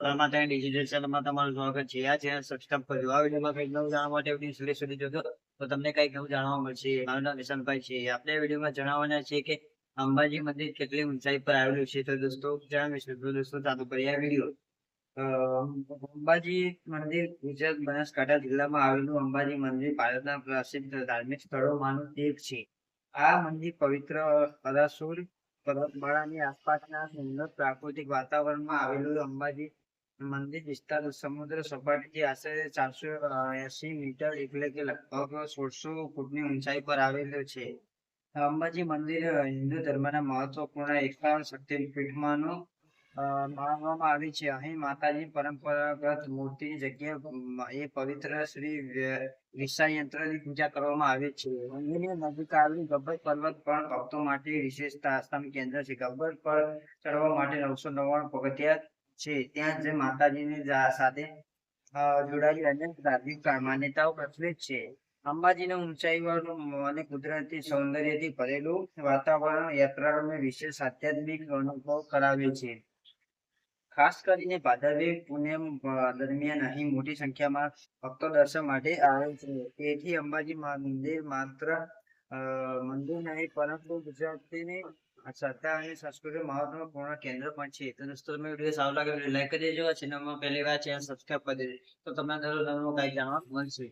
માતા ડિજિટલ ચેનલમાં તમારું સ્વાગત છે. આ ચેનલ સબસ્ક્રાઇબ કરજો. આ વિડીયોમાં કંઈક નવું જાણવા માટે વિડીયો સુધી સુધી જોજો તો તમને કંઈક નવું જાણવા મળશે. મારું નામ નિશાંતભાઈ છે. આપણે વિડીયોમાં જણાવવાના છે કે અંબાજી મંદિર કેટલી ઊંચાઈ પર આવેલું છે. તો દોસ્તો જણાવીશું. તો દોસ્તો ચાલુ કરીએ આ વિડીયો. અ, અંબાજી મંદિર ગુજરાત બનાસકાંઠા જિલ્લામાં આવેલું અંબાજી મંદિર ભારતના પ્રસિદ્ધ ધાર્મિક સ્થળોમાંનું એક છે. આ મંદિર પવિત્ર અરાસુર પર્વતમાળાની આસપાસના સુંદર પ્રાકૃતિક વાતાવરણમાં આવેલું અંબાજી મંદિર વિસ્તાર સમુદ્ર સપાટીથી આશરે 480 મીટર એટલે કે લગભગ 1600 ફૂટની ઊંચાઈ પર આવેલું છે. અંબાજી મંદિર હિન્દુ ધર્મના મહત્વપૂર્ણ 51 શક્તિપીઠમાંનું માનવામાં આવે છે. અહીં માતાજી પરંપરાગત મૂર્તિની જગ્યાએ પવિત્ર શ્રી વિષયયંત્રની પૂજા કરવામાં આવે છે. મંદિરની નજીક આવેલું ગબ્બર પર્વત પણ ભક્તો માટે વિશેષતા આસ્થાનું કેન્દ્ર છે. ગબ્બર પર ચડવા માટે 999 પગથિયાં છે. ત્યાં જે માતાજીની સાથે જોડાયેલી અનેક ધાર્મિક માન્યતાઓ પ્રચલિત છે. અંબાજીનું ઊંચાઈવાળું અને કુદરતી સૌંદર્યથી ભરેલું વાતાવરણ યાત્રાળુઓને વિશેષ આધ્યાત્મિક અનુભવ કરાવે છે. ખાસ કરીને ભાદરવી પૂનમ દરમિયાન અહીં મોટી સંખ્યામાં ભક્તો દર્શન માટે આવે છે. તેથી અંબાજી મંદિર માત્ર મંદિર નહીં પરંતુ ગુજરાતીની શ્રદ્ધા અને સંસ્કૃતિ મહત્વપૂર્ણ કેન્દ્ર પણ છે. તો દોસ્તો તમે વિડીયો સારો લાગે લાઈક કરી દેજો. ચેનલમાં પહેલી વાર ચેનલ સબસ્ક્રાઇબ કરી દેજો તો તમને દરરોજ નવું કંઈક જાણવા મળશે.